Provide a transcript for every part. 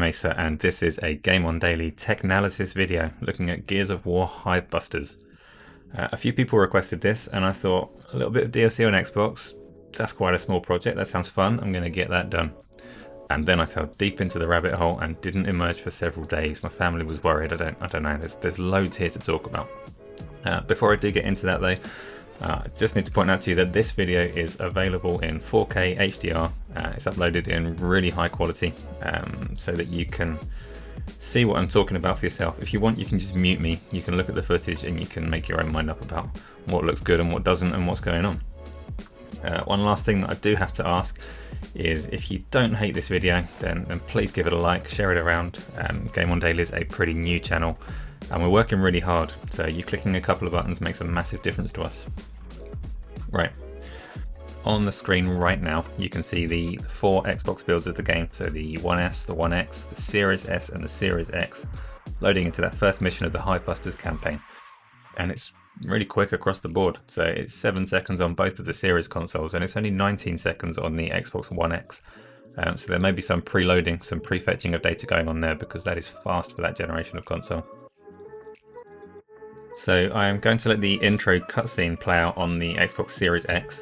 I'm Asa, and this is a GameOnDaily Technalysis video looking at Gears of War Hivebusters. A few people requested this, and I thought, a little bit of DLC on Xbox, that's quite a small project, that sounds fun, I'm going to get that done. And then I fell deep into the rabbit hole and didn't emerge for several days. My family was worried, I don't know, there's loads here to talk about. Before I do get into that though, I just need to point out to you that this video is available in 4K HDR. It's uploaded in really high quality so that you can see what I'm talking about for yourself. If you want, you can just mute me. You can look at the footage and you can make your own mind up about what looks good and what doesn't and what's going on. One last thing that I do have to ask is if you don't hate this video, then please give it a like, share it around. GameOnDaily is a pretty new channel and we're working really hard, so you clicking a couple of buttons makes a massive difference to us. Right, on the screen right now you can see the 4 Xbox builds of the game, so the One S, the One X, the Series S and the Series X, loading into that first mission of the Hivebusters campaign. And it's really quick across the board, so it's 7 seconds on both of the Series consoles and it's only 19 seconds on the Xbox One X. So there may be some preloading, some prefetching of data going on there because that is fast for that generation of console. So I am going to let the intro cutscene play out on the Xbox Series X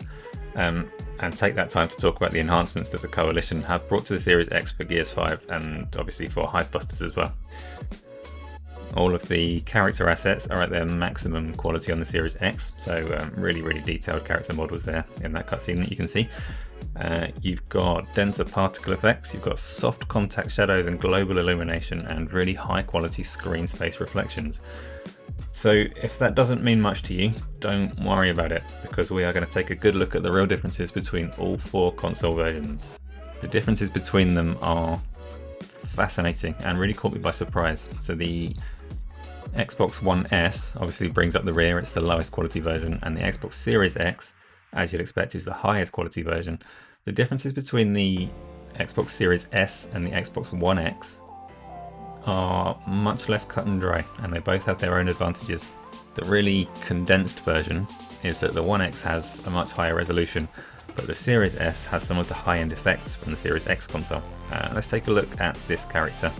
and take that time to talk about the enhancements that the Coalition have brought to the Series X for Gears 5 and obviously for Hivebusters as well. All of the character assets are at their maximum quality on the Series X, so really detailed character models there in that cutscene that you can see. You've got denser particle effects, you've got soft contact shadows and global illumination and really high quality screen space reflections. So if that doesn't mean much to you, don't worry about it, because we are going to take a good look at the real differences between all 4 console versions. The differences between them are fascinating and really caught me by surprise. So the Xbox One S obviously brings up the rear, it's the lowest quality version, and the Xbox Series X, as you'd expect, is the highest quality version. The differences between the Xbox Series S and the Xbox One X are much less cut and dry, and they both have their own advantages. The really condensed version is that the One X has a much higher resolution, but the Series S has some of the high-end effects from the Series X console. Let's take a look at this character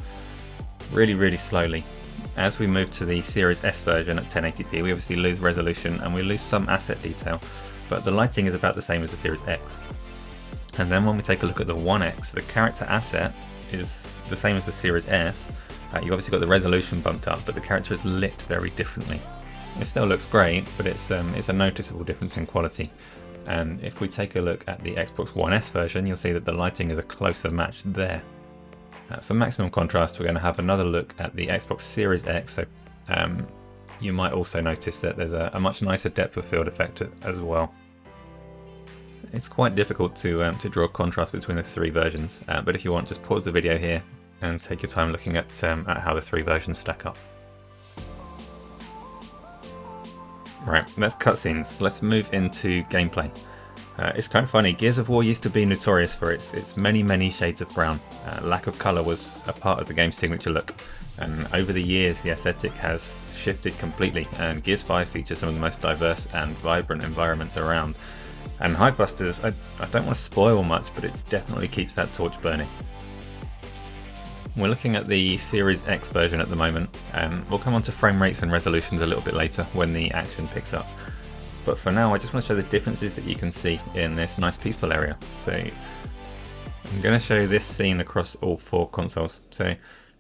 really slowly. As we move to the Series S version at 1080p, we obviously lose resolution and we lose some asset detail, but the lighting is about the same as the Series X. And then when we take a look at the One X, the character asset is the same as the Series S. You've obviously got the resolution bumped up, but the character is lit very differently. It still looks great, but it's a noticeable difference in quality. And if we take a look at the Xbox One S version, you'll see that the lighting is a closer match there. For maximum contrast, we're going to have another look at the Xbox Series X, so you might also notice that there's a much nicer depth of field effect as well. It's quite difficult to draw contrast between the 3 versions, but if you want, just pause the video here and take your time looking at how the 3 versions stack up. Right, that's cutscenes. Let's move into gameplay. It's kind of funny, Gears of War used to be notorious for its many shades of brown. Lack of colour was a part of the game's signature look, and over the years the aesthetic has shifted completely, and Gears 5 features some of the most diverse and vibrant environments around. And Hivebusters, I don't want to spoil much, but it definitely keeps that torch burning. We're looking at the Series X version at the moment, we'll come on to frame rates and resolutions a little bit later when the action picks up. But for now I just want to show the differences that you can see in this nice peaceful area. So I'm going to show this scene across all 4 consoles, so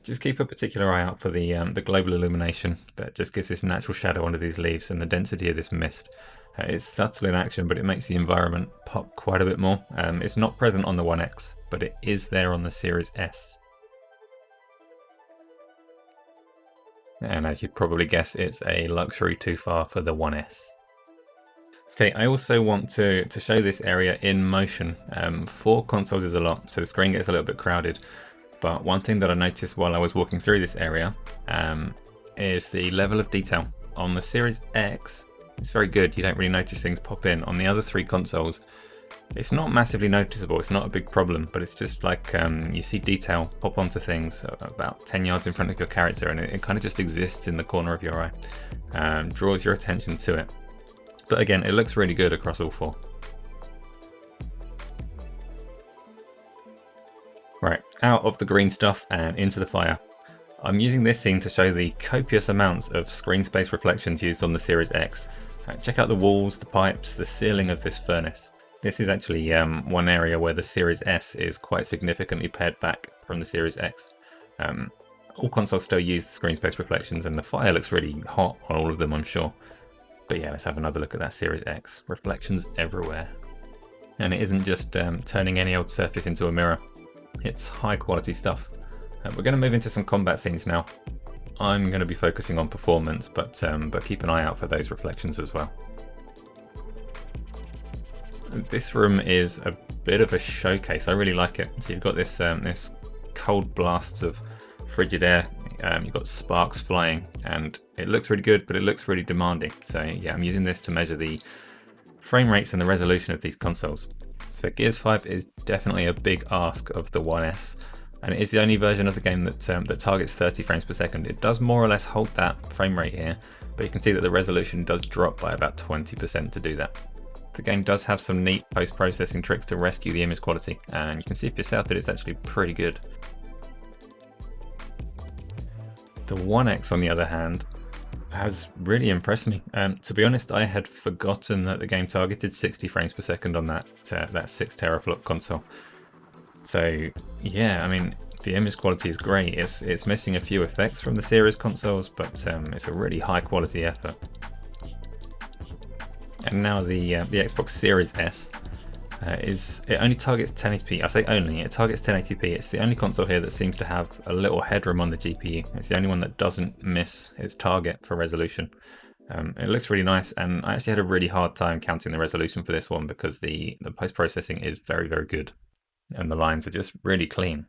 just keep a particular eye out for the global illumination that just gives this natural shadow under these leaves and the density of this mist. It's subtle in action, but it makes the environment pop quite a bit more. It's not present on the One X, but it is there on the Series S. And as you'd probably guess, it's a luxury too far for the One S. Okay, I also want to show this area in motion. 4 consoles is a lot, so the screen gets a little bit crowded. But one thing that I noticed while I was walking through this area is the level of detail. On the Series X, it's very good, you don't really notice things pop in. On the other 3 consoles, it's not massively noticeable, it's not a big problem, but it's just like you see detail pop onto things about 10 yards in front of your character, and it kind of just exists in the corner of your eye, draws your attention to it. But again, it looks really good across all 4. Right, Out of the green stuff and into the fire. I'm using this scene to show the copious amounts of screen space reflections used on the Series X. Check out the walls, the pipes, the ceiling of this furnace. This is actually one area where the Series S is quite significantly pared back from the Series X. All consoles still use the screen space reflections, and the fire looks really hot on all of them, I'm sure. But yeah, let's have another look at that Series X. Reflections everywhere. And it isn't just turning any old surface into a mirror. It's high quality stuff. We're going to move into some combat scenes now. I'm going to be focusing on performance, but keep an eye out for those reflections as well. This room is a bit of a showcase. I really like it. So you've got this this cold blasts of frigid air. You've got sparks flying, and it looks really good, but it looks really demanding. So yeah, I'm using this to measure the frame rates and the resolution of these consoles. So Gears 5 is definitely a big ask of the One S, and it is the only version of the game that targets 30 frames per second. It does more or less hold that frame rate here, but you can see that the resolution does drop by about 20% to do that. The game does have some neat post-processing tricks to rescue the image quality, and you can see for yourself that it's actually pretty good. The One X, on the other hand, has really impressed me. To be honest, I had forgotten that the game targeted 60 frames per second on that 6 teraflop console. So yeah, I mean, the image quality is great. It's missing a few effects from the series consoles, but it's a really high quality effort. And now the Xbox Series S it only targets 1080p. I say only, it targets 1080p. It's the only console here that seems to have a little headroom on the GPU. It's the only one that doesn't miss its target for resolution. It looks really nice, and I actually had a really hard time counting the resolution for this one because the post-processing is very, very good, and the lines are just really clean.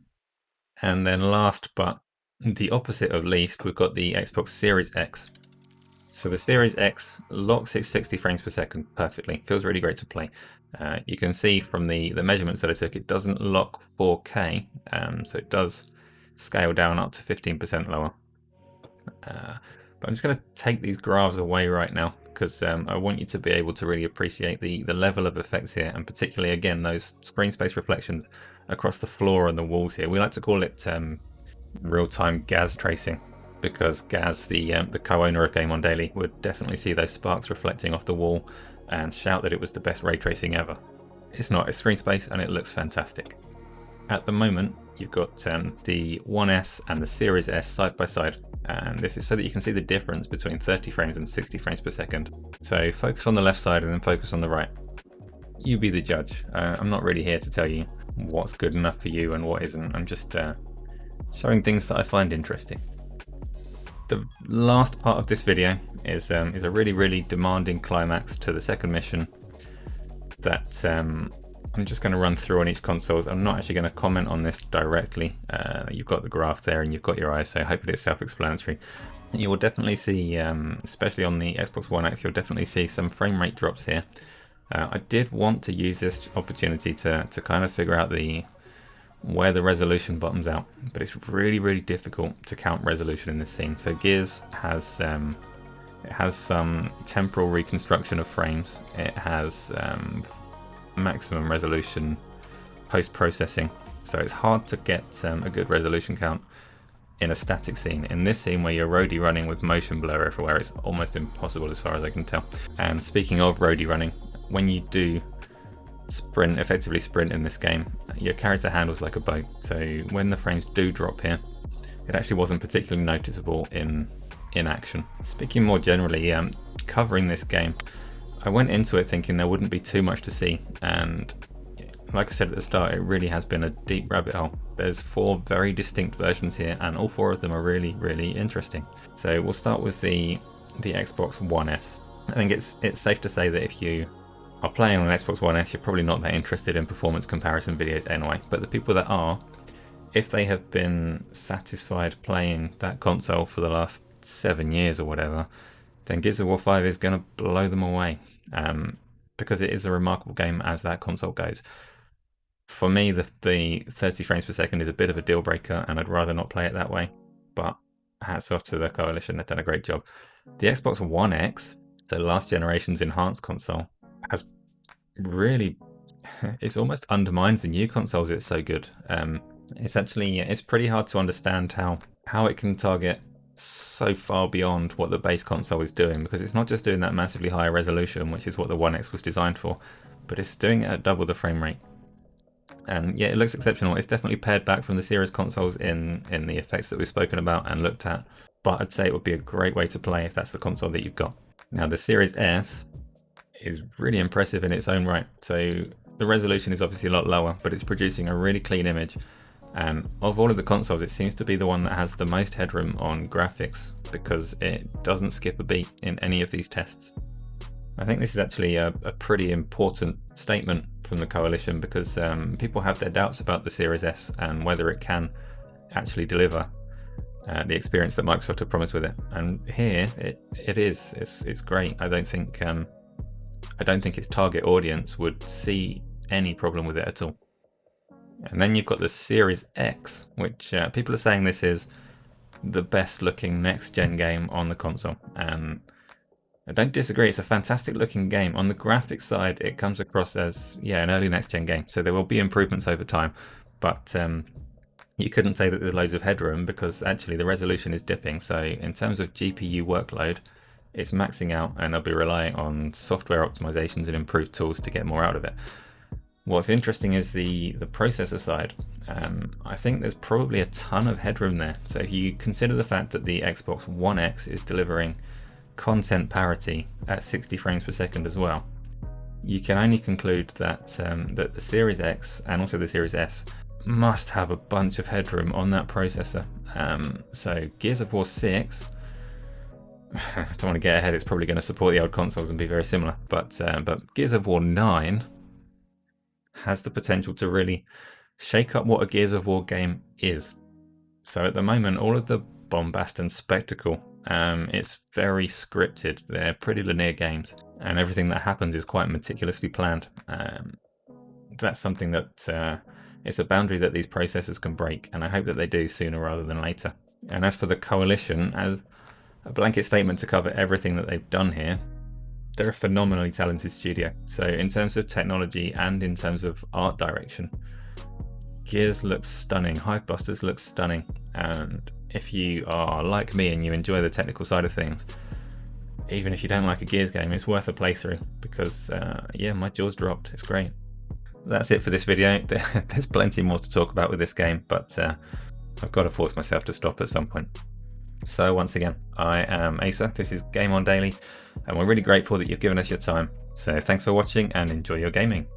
And then last, but the opposite of least, we've got the Xbox Series X. So the Series X locks at 60 frames per second perfectly. Feels really great to play. You can see from the measurements that I took, it doesn't lock 4K, so it does scale down up to 15% lower. But I'm just going to take these graphs away right now because I want you to be able to really appreciate the level of effects here, and particularly, again, those screen space reflections across the floor and the walls here. We like to call it real-time Gaz tracing, because Gaz, the co-owner of GameOnDaily, would definitely see those sparks reflecting off the wall and shout that it was the best ray tracing ever. It's not, it's screen space, and it looks fantastic. At the moment, you've got the One S and the Series S side by side, and this is so that you can see the difference between 30 frames and 60 frames per second. So focus on the left side and then focus on the right. You be the judge. I'm not really here to tell you what's good enough for you and what isn't. I'm just showing things that I find interesting. The last part of this video is a really, really demanding climax to the second mission that I'm just going to run through on each console. I'm not actually going to comment on this directly. You've got the graph there and you've got your eyes, so hopefully it's self-explanatory. You will definitely see, especially on the Xbox One X, you'll definitely see some frame rate drops here. I did want to use this opportunity to kind of figure out where the resolution bottoms out, but it's really, really difficult to count resolution in this scene. So Gears has it has some temporal reconstruction of frames. It has maximum resolution post-processing, so it's hard to get a good resolution count in a static scene. In this scene where you're roadie running with motion blur everywhere, it's almost impossible as far as I can tell. And speaking of roadie running, when you do effectively sprint in this game, your character handles like a boat, so when the frames do drop here, it actually wasn't particularly noticeable in action. Speaking more generally, covering this game, I went into it thinking there wouldn't be too much to see, and like I said at the start, it really has been a deep rabbit hole. There's 4 very distinct versions here, and all 4 of them are really, really interesting. So we'll start with the Xbox One S. I think it's safe to say that if you are playing on an Xbox One S, you're probably not that interested in performance comparison videos anyway, but the people that are, if they have been satisfied playing that console for the last 7 years or whatever, then Gears of War 5 is going to blow them away, because it is a remarkable game as that console goes. For me, the 30 frames per second is a bit of a deal breaker, and I'd rather not play it that way, but hats off to the Coalition, they've done a great job. The Xbox One X, the last generation's enhanced console, has really, it's almost undermines the new consoles, it's so good. It's pretty hard to understand how it can target so far beyond what the base console is doing, because it's not just doing that massively higher resolution, which is what the One X was designed for, but it's doing it at double the frame rate. And yeah, it looks exceptional. It's definitely pared back from the series consoles in the effects that we've spoken about and looked at, but I'd say it would be a great way to play if that's the console that you've got. Now the Series S is really impressive in its own right. So the resolution is obviously a lot lower, but it's producing a really clean image. Of all of the consoles, it seems to be the one that has the most headroom on graphics, because it doesn't skip a beat in any of these tests. I think this is actually a pretty important statement from the Coalition, because people have their doubts about the Series S and whether it can actually deliver the experience that Microsoft have promised with it. And here it is. It's great. I don't think its target audience would see any problem with it at all. And then you've got the Series X, which people are saying this is the best looking next gen game on the console. And I don't disagree, it's a fantastic looking game. On the graphics side, it comes across as, an early next gen game. So there will be improvements over time, but you couldn't say that there's loads of headroom, because actually the resolution is dipping. So in terms of GPU workload, it's maxing out, and they'll be relying on software optimizations and improved tools to get more out of it. What's interesting is the processor side. I think there's probably a ton of headroom there. So if you consider the fact that the Xbox One X is delivering content parity at 60 frames per second as well, you can only conclude that that the Series X and also the Series S must have a bunch of headroom on that processor. So Gears of War 6, I don't want to get ahead, it's probably going to support the old consoles and be very similar, but Gears of War 9 has the potential to really shake up what a Gears of War game is. So at the moment, all of the bombast and spectacle, it's very scripted. They're pretty linear games, and everything that happens is quite meticulously planned. That's something that it's a boundary that these processors can break, and I hope that they do sooner rather than later. And as for the Coalition, as a blanket statement to cover everything that they've done here, they're a phenomenally talented studio. So in terms of technology and in terms of art direction, Gears looks stunning, Hivebusters looks stunning, and if you are like me and you enjoy the technical side of things, even if you don't like a Gears game, it's worth a playthrough, because my jaws dropped. It's great. That's it for this video. There's plenty more to talk about with this game, but I've got to force myself to stop at some point. So once again, I am Asa, this is GameOnDaily, and we're really grateful that you've given us your time. So thanks for watching and enjoy your gaming.